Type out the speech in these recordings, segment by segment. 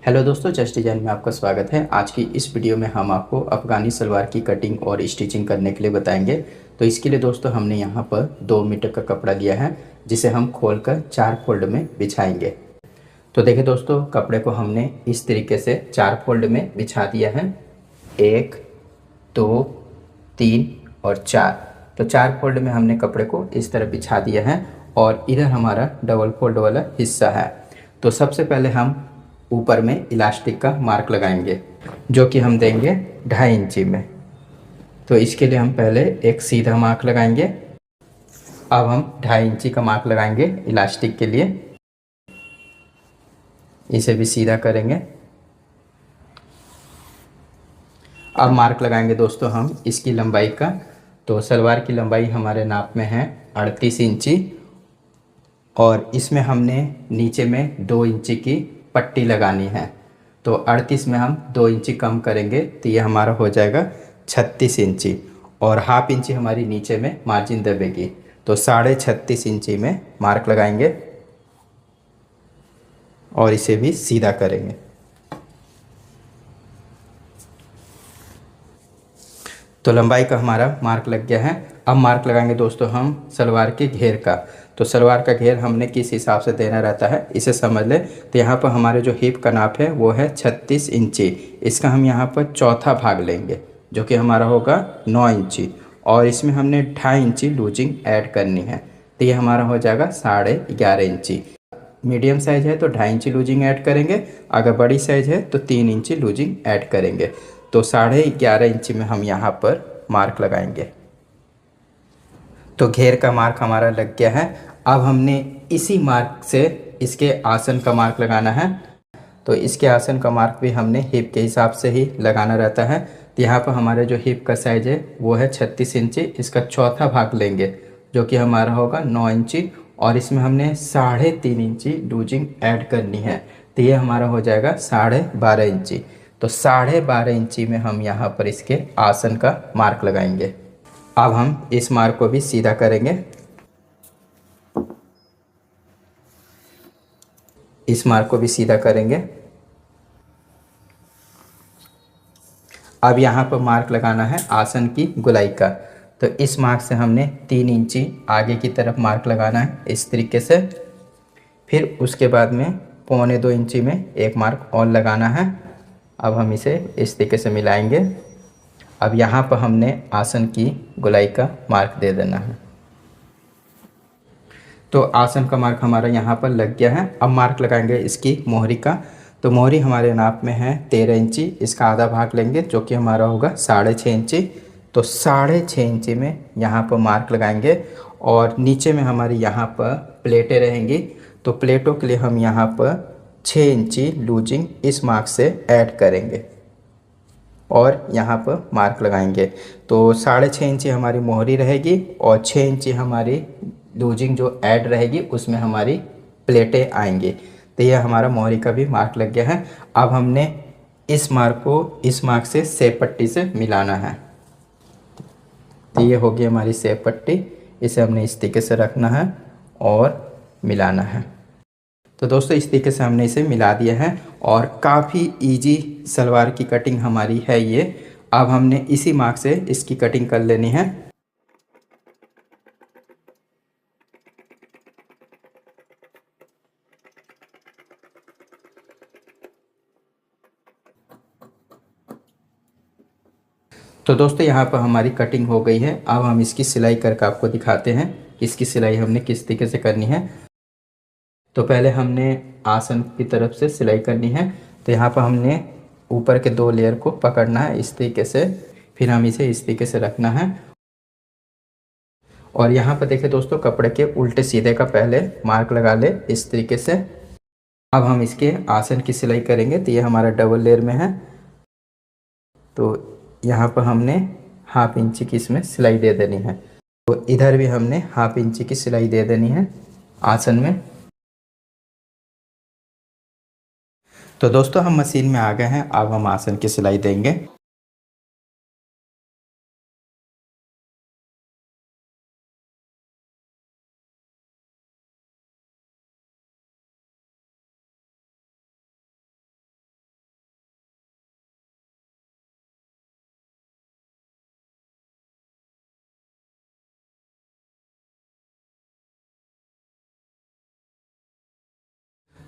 Hello दोस्तों, just design में आपका स्वागत है। आज की इस वीडियो में हम आपको अफ़गानी सलवार की कटिंग और स्टिचिंग करने के लिए बताएंगे। तो इसके लिए दोस्तों हमने यहाँ पर 2 मीटर का कपड़ा लिया है, जिसे हम खोलकर 4 फोल्ड में बिछाएंगे। तो देखिए दोस्तों, कपड़े को हमने इस तरीके से 4 फोल्ड में बिछा दिया है। 1 2 3 और 4। तो 4 फोल्ड में हमने कपड़े को इस तरह बिछा दिया है और इधर हमारा डबल फोल्ड वाला हिस्सा है। तो सबसे पहले हम ऊपर में इलास्टिक का मार्क लगाएंगे, जो कि हम देंगे 2.5 इंची में। तो इसके लिए हम पहले एक सीधा मार्क लगाएंगे। अब हम 2.5 इंची का मार्क लगाएंगे इलास्टिक के लिए। इसे भी सीधा करेंगे। अब मार्क लगाएंगे दोस्तों हम इसकी लंबाई का। तो सलवार की लंबाई हमारे नाप में है 38 इंची और इसमें हमने नीचे में 2 इंची की पट्टी लगानी है। तो 38 में हम 2 इंची कम करेंगे तो ये हमारा हो जाएगा 36 इंची और हाफ इंची हमारी नीचे में मार्जिन दबेगी। तो 36.5 इंची में मार्क लगाएंगे और इसे भी सीधा करेंगे। तो लंबाई का हमारा मार्क लग गया है। अब मार्क लगाएंगे दोस्तों हम सलवार के घेर का। तो सलवार का घेर हमने किस हिसाब से देना रहता है इसे समझ ले। तो यहाँ पर हमारे जो हिप का नाप है वो है 36 इंची। इसका हम यहाँ पर चौथा भाग लेंगे, जो कि हमारा होगा 9 इंची और इसमें हमने 2.5 इंची लूजिंग ऐड करनी है। तो ये हमारा हो जाएगा 11.5 इंची। मीडियम साइज़ है तो 2.5 इंची लूजिंग ऐड करेंगे, अगर बड़ी साइज़ है तो 3 इंची लूजिंग ऐड करेंगे। तो 11.5 इंची में हम यहाँ पर मार्क लगाएंगे। तो घेर का मार्क हमारा लग गया है। अब हमने इसी मार्क से इसके आसन का मार्क लगाना है। तो इसके आसन का मार्क भी हमने हिप के हिसाब से ही लगाना रहता है। तो यहाँ पर हमारे जो हिप का साइज़ है वो है 36 इंची। इसका चौथा भाग लेंगे, जो कि हमारा होगा 9 इंची और इसमें हमने 3.5 इंची लूजिंग ऐड करनी है। तो ये हमारा हो जाएगा 12.5 इंची। तो 12.5 इंची में हम यहाँ पर इसके आसन का मार्क लगाएंगे। अब हम इस मार्क को भी सीधा करेंगे। इस मार्क को भी सीधा करेंगे। अब यहाँ पर मार्क लगाना है आसन की गोलाई का। तो इस मार्क से हमने 3 इंची आगे की तरफ मार्क लगाना है इस तरीके से। फिर उसके बाद में 1.25 इंची में एक मार्क और लगाना है। अब हम इसे इस तरीके से मिलाएंगे। अब यहाँ पर हमने आसन की गोलाई का मार्क दे देना है। तो आसन का मार्क हमारा यहाँ पर लग गया है। अब मार्क लगाएंगे इसकी मोहरी का। तो मोहरी हमारे नाप में है 13 इंची। इसका आधा भाग लेंगे, जो कि हमारा होगा 6.5 इंची। तो 6.5 इंची में यहाँ पर मार्क लगाएंगे और नीचे में हमारी यहाँ पर प्लेटें रहेंगी। तो प्लेटों के लिए हम यहाँ पर 6 इंची लूजिंग इस मार्क से ऐड करेंगे और यहाँ पर मार्क लगाएंगे। तो 6.5 इंची हमारी मोहरी रहेगी और 6 इंची हमारी लूजिंग जो ऐड रहेगी उसमें हमारी प्लेटें आएंगी। तो ये हमारा मोहरी का भी मार्क लग गया है। अब हमने इस मार्क को इस मार्क से सेब पट्टी से मिलाना है। तो ये होगी हमारी सेब पट्टी। इसे हमने इस तरीके से रखना है और मिलाना है। तो दोस्तों इस तरीके से हमने इसे मिला दिया है और काफ़ी इजी सलवार की कटिंग हमारी है ये। अब हमने इसी मार्क से इसकी कटिंग कर लेनी है। तो दोस्तों यहाँ पर हमारी कटिंग हो गई है। अब हम इसकी सिलाई करके आपको दिखाते हैं इसकी सिलाई हमने किस तरीके से करनी है। तो पहले हमने आसन की तरफ से सिलाई करनी है। तो यहाँ पर हमने ऊपर के 2 लेयर को पकड़ना है इस तरीके से। फिर हम इसे इस तरीके से रखना है और यहाँ पर देखिए दोस्तों, कपड़े के उल्टे सीधे का पहले मार्क लगा ले इस तरीके से। अब हम इसके आसन की सिलाई करेंगे। तो ये हमारा डबल लेयर में है। तो यहाँ पर हमने हाफ इंची की इसमें सिलाई दे देनी है। तो इधर भी हमने हाफ इंची की सिलाई दे देनी है आसन में। तो दोस्तों हम मशीन में आ गए हैं। अब हम आसन की सिलाई देंगे।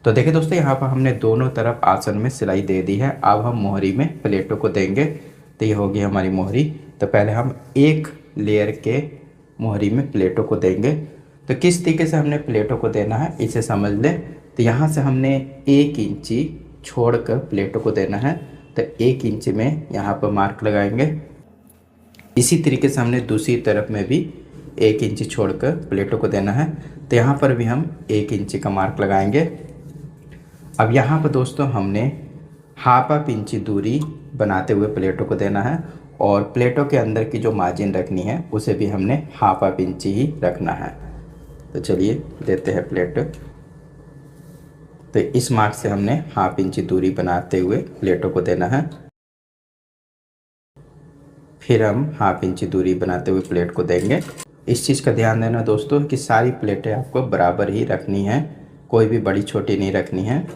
तो देखिए दोस्तों, यहाँ पर हमने दोनों तरफ आसन में सिलाई दे दी है। अब हम मोहरी में प्लेटों को देंगे। तो ये होगी हमारी मोहरी। तो पहले हम एक लेयर के मोहरी में प्लेटों को देंगे। तो किस तरीके से हमने प्लेटों को देना है इसे समझ लें। तो यहाँ से हमने 1 इंची छोड़कर प्लेटों को देना है। तो 1 इंच में यहाँ पर मार्क लगाएंगे। इसी तरीके से हमने दूसरी तरफ में भी 1 इंच छोड़कर प्लेटों को देना है। तो यहाँ पर भी हम 1 इंच का मार्क लगाएंगे। अब यहाँ पर दोस्तों हमने ½ इंची दूरी बनाते हुए प्लेटों को देना है, और प्लेटों के अंदर की जो मार्जिन रखनी है उसे भी हमने ½ इंची ही रखना है। तो चलिए देते हैं प्लेट। तो इस मार्क से हमने ½ इंची दूरी बनाते हुए प्लेटों को देना है। फिर हम ½ इंची दूरी बनाते हुए प्लेट को देंगे। इस चीज़ का ध्यान देना दोस्तों कि सारी प्लेटें आपको बराबर ही रखनी है, कोई भी बड़ी छोटी नहीं रखनी है।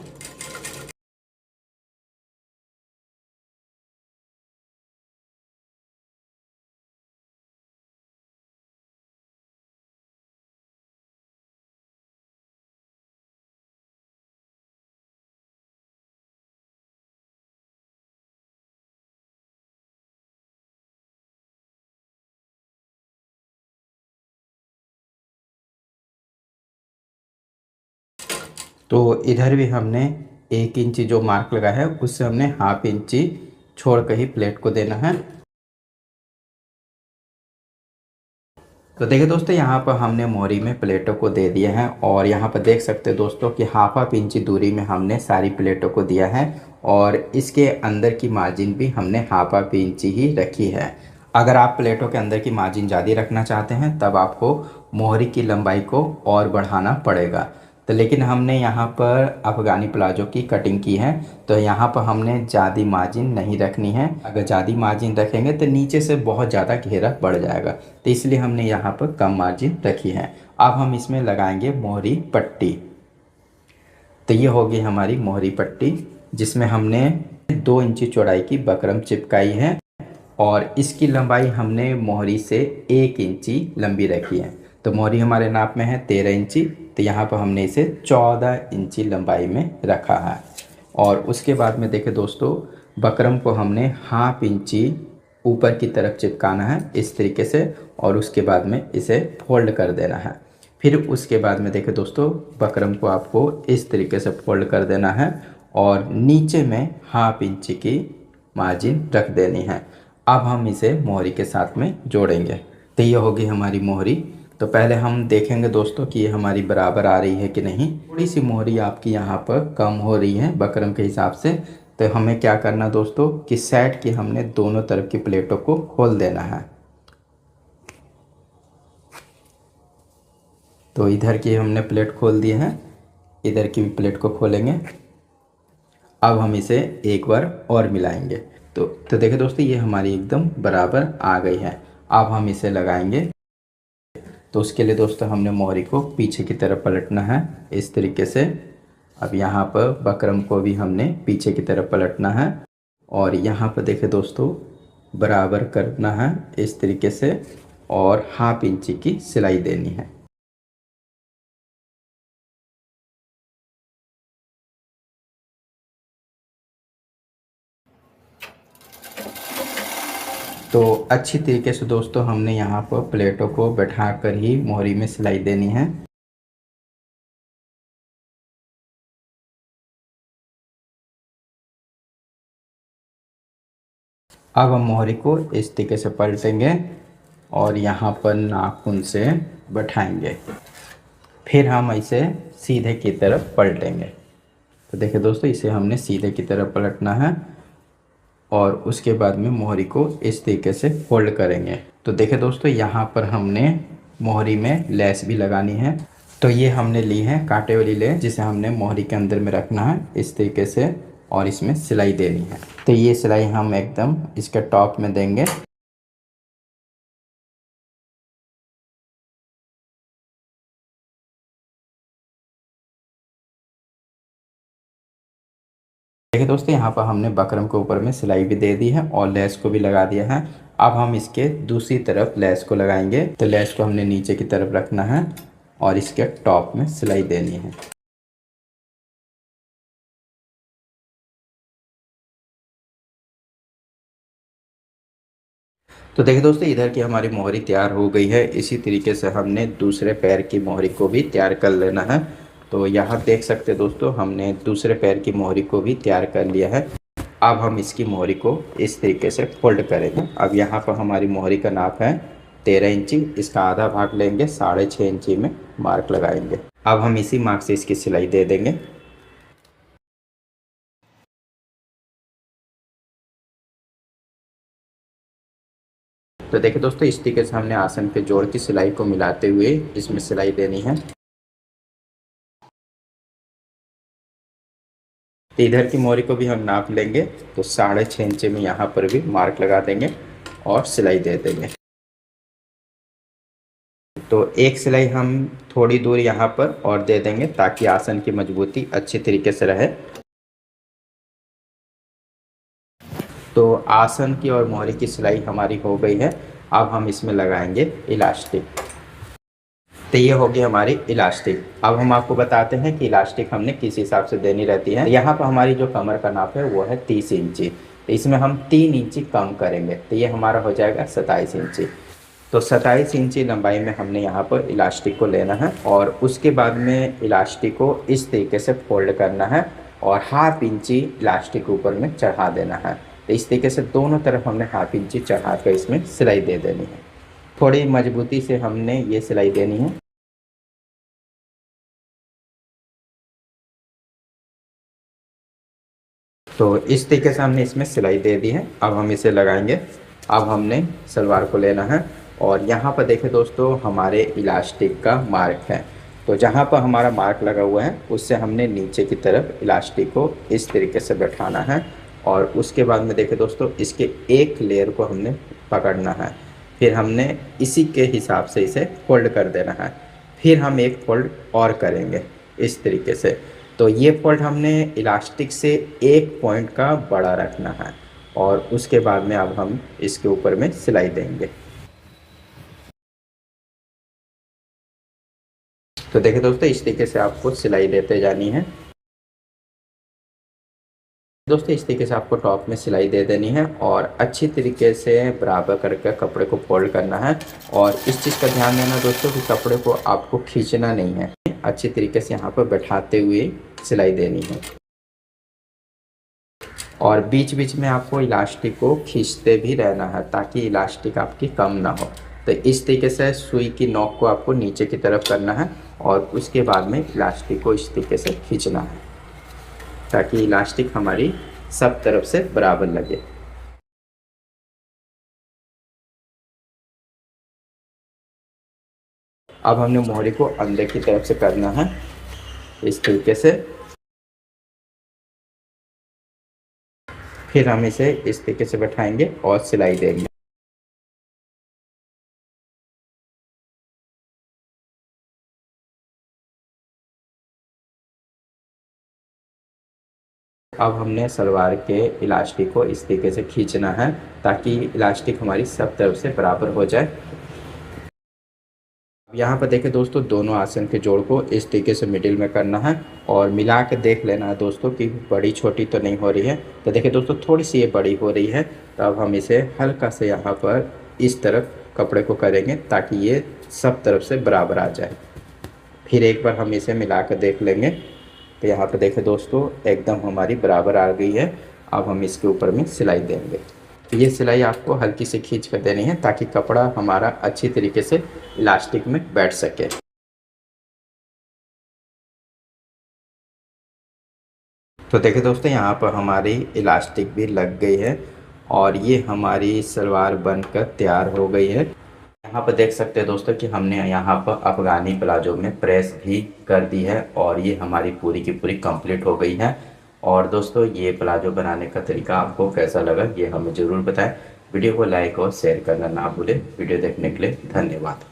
तो इधर भी हमने 1 इंची जो मार्क लगा है उससे हमने ½ इंची छोड़ कर ही प्लेट को देना है। तो देखिए दोस्तों, यहाँ पर हमने मोहरी में प्लेटों को दे दिया है, और यहाँ पर देख सकते हैं दोस्तों कि ½ इंची दूरी में हमने सारी प्लेटों को दिया है, और इसके अंदर की मार्जिन भी हमने ½ इंची ही रखी है। अगर आप प्लेटों के अंदर की मार्जिन ज़्यादा रखना चाहते हैं तब आपको मोहरी की लंबाई को और बढ़ाना पड़ेगा। तो लेकिन हमने यहाँ पर अफ़गानी प्लाजो की कटिंग की है, तो यहाँ पर हमने ज़्यादा मार्जिन नहीं रखनी है। अगर ज़्यादा मार्जिन रखेंगे तो नीचे से बहुत ज़्यादा घेरा बढ़ जाएगा, तो इसलिए हमने यहाँ पर कम मार्जिन रखी है। अब हम इसमें लगाएंगे मोहरी पट्टी। तो ये होगी हमारी मोहरी पट्टी, जिसमें हमने 2 इंची चौड़ाई की बकरम चिपकाई है, और इसकी लंबाई हमने मोहरी से 1 इंची लंबी रखी है। तो मोहरी हमारे नाप में है 13 इंची, तो यहाँ पर हमने इसे 14 इंची लंबाई में रखा है। और उसके बाद में देखें दोस्तों, बकरम को हमने ½ इंची ऊपर की तरफ चिपकाना है इस तरीके से, और उसके बाद में इसे फोल्ड कर देना है। फिर उसके बाद में देखें दोस्तों, बकरम को आपको इस तरीके से फोल्ड कर देना है, और नीचे में ½ इंची की मार्जिन रख देनी है। अब हम इसे मोहरी के साथ में जोड़ेंगे। तो ये होगी हमारी मोहरी। तो पहले हम देखेंगे दोस्तों कि ये हमारी बराबर आ रही है कि नहीं। थोड़ी सी मोहरी आपकी यहाँ पर कम हो रही है बकरम के हिसाब से। तो हमें क्या करना दोस्तों कि साइड की हमने दोनों तरफ की प्लेटों को खोल देना है। तो इधर की हमने प्लेट खोल दी है, इधर की भी प्लेट को खोलेंगे। अब हम इसे एक बार और मिलाएंगे। तो देखिए दोस्तों, ये हमारी एकदम बराबर आ गई है। अब हम इसे लगाएंगे। तो उसके लिए दोस्तों हमने मोहरी को पीछे की तरफ पलटना है इस तरीके से। अब यहाँ पर बकरम को भी हमने पीछे की तरफ पलटना है, और यहाँ पर देखिए दोस्तों बराबर करना है इस तरीके से, और ½ इंची की सिलाई देनी है। तो अच्छी तरीके से दोस्तों हमने यहाँ पर प्लेटों को बैठा कर ही मोहरी में सिलाई देनी है। अब हम मोहरी को इस तरीके से पलटेंगे और यहाँ पर नाखून से बैठाएंगे, फिर हम इसे सीधे की तरफ पलटेंगे। तो देखिए दोस्तों, इसे हमने सीधे की तरफ पलटना है, और उसके बाद में मोहरी को इस तरीके से फोल्ड करेंगे। तो देखिए दोस्तों, यहाँ पर हमने मोहरी में लेस भी लगानी है। तो ये हमने ली है कांटे वाली लेस, जिसे हमने मोहरी के अंदर में रखना है इस तरीके से, और इसमें सिलाई देनी है। तो ये सिलाई हम एकदम इसके टॉप में देंगे। देखिए दोस्तों, यहाँ पर हमने बकरम के ऊपर में सिलाई भी दे दी है और लेस को भी लगा दिया है। अब हम इसके दूसरी तरफ लेस को लगाएंगे। तो लेस को हमने नीचे की तरफ रखना है और इसके टॉप में सिलाई देनी है। तो देखिए दोस्तों, इधर की हमारी मोहरी तैयार हो गई है। इसी तरीके से हमने दूसरे पैर की मोहरी को भी तैयार कर लेना है। तो यहाँ देख सकते हैं दोस्तों, हमने दूसरे पैर की मोहरी को भी तैयार कर लिया है। अब हम इसकी मोहरी को इस तरीके से फोल्ड करेंगे। अब यहाँ पर हमारी मोहरी का नाप है 13 इंची। इसका आधा भाग लेंगे, 6.5 इंची में मार्क लगाएंगे। अब हम इसी मार्क से इसकी सिलाई दे देंगे। तो देखिए दोस्तों, इस तरीके से हमने आसन के जोड़ की सिलाई को मिलाते हुए इसमें सिलाई देनी है। इधर की मोहरी को भी हम नाप लेंगे, तो 6.5 इंच में यहाँ पर भी मार्क लगा देंगे और सिलाई दे देंगे। तो एक सिलाई हम थोड़ी दूर यहाँ पर और दे देंगे ताकि आसन की मजबूती अच्छी तरीके से रहे। तो आसन की और मोहरी की सिलाई हमारी हो गई है। अब हम इसमें लगाएंगे इलास्टिक। तो ये होगी हमारी इलास्टिक। अब हम आपको बताते हैं कि इलास्टिक हमने किस हिसाब से देनी रहती है। यहाँ पर हमारी जो कमर का नाप है वो है 30 इंची। तो इसमें हम 3 इंची कम करेंगे, तो ये हमारा हो जाएगा 27 इंची। तो 27 इंची लंबाई में हमने यहाँ पर इलास्टिक को लेना है और उसके बाद में इलास्टिक को इस तरीके से फोल्ड करना है और 1/2 इंची इलास्टिक ऊपर में चढ़ा देना है। तो इस तरीके से दोनों तरफ हमने 1/2 इंची चढ़ा कर इसमें सिलाई दे देनी है। थोड़ी मजबूती से हमने ये सिलाई देनी है। तो इस तरीके से हमने इसमें सिलाई दे दी है। अब हम इसे लगाएंगे। अब हमने सलवार को लेना है और यहाँ पर देखें दोस्तों, हमारे इलास्टिक का मार्क है। तो जहाँ पर हमारा मार्क लगा हुआ है उससे हमने नीचे की तरफ इलास्टिक को इस तरीके से बैठाना है और उसके बाद में देखें दोस्तों, इसके एक लेयर को हमने पकड़ना है। फिर हमने इसी के हिसाब से इसे फोल्ड कर देना है। फिर हम एक फोल्ड और करेंगे इस तरीके से। तो ये फोल्ड हमने इलास्टिक से एक पॉइंट का बड़ा रखना है और उसके बाद में अब हम इसके ऊपर में सिलाई देंगे। तो देखिए दोस्तों, इस तरीके से आपको सिलाई देते जानी है। दोस्तों, इस तरीके से आपको टॉप में सिलाई दे देनी है और अच्छी तरीके से बराबर करके कपड़े को फोल्ड करना है। और इस चीज़ का ध्यान देना दोस्तों कि कपड़े को आपको खींचना नहीं है, अच्छी तरीके से यहाँ पर बैठाते हुए सिलाई देनी है। और बीच बीच में आपको इलास्टिक को खींचते भी रहना है ताकि इलास्टिक आपकी कम ना हो। तो इस तरीके से सुई की नोक को आपको नीचे की तरफ करना है और उसके बाद में इलास्टिक को इस तरीके से खींचना है ताकि इलास्टिक हमारी सब तरफ से बराबर लगे। अब हमने मोहरी को अंदर की तरफ से करना है इस तरीके से। फिर हम इसे इस तरीके से बैठाएंगे और सिलाई देंगे। अब हमने सलवार के इलास्टिक को इस तरीके से खींचना है ताकि इलास्टिक हमारी सब तरफ से बराबर हो जाए। अब यहाँ पर देखें दोस्तों, दोनों आसन के जोड़ को इस तरीके से मिडिल में करना है और मिला के देख लेना है दोस्तों कि बड़ी छोटी तो नहीं हो रही है। तो देखिए दोस्तों, थोड़ी सी ये बड़ी हो रही है। तो अब हम इसे हल्का से यहाँ पर इस तरफ कपड़े को करेंगे ताकि ये सब तरफ से बराबर आ जाए। फिर एक बार हम इसे मिला कर देख लेंगे। तो यहाँ पर देखें दोस्तों, एकदम हमारी बराबर आ गई है। अब हम इसके ऊपर में सिलाई देंगे। तो ये सिलाई आपको हल्की से खींच कर देनी है ताकि कपड़ा हमारा अच्छी तरीके से इलास्टिक में बैठ सके। तो देखिए दोस्तों, यहाँ पर हमारी इलास्टिक भी लग गई है और ये हमारी सलवार बनकर तैयार हो गई है। यहाँ पर देख सकते हैं दोस्तों कि हमने यहाँ पर अफगानी प्लाजो में प्रेस भी कर दी है और ये हमारी पूरी की पूरी कंप्लीट हो गई है। और दोस्तों, ये प्लाजो बनाने का तरीका आपको कैसा लगा ये हमें ज़रूर बताएं। वीडियो को लाइक और शेयर करना ना भूलें। वीडियो देखने के लिए धन्यवाद।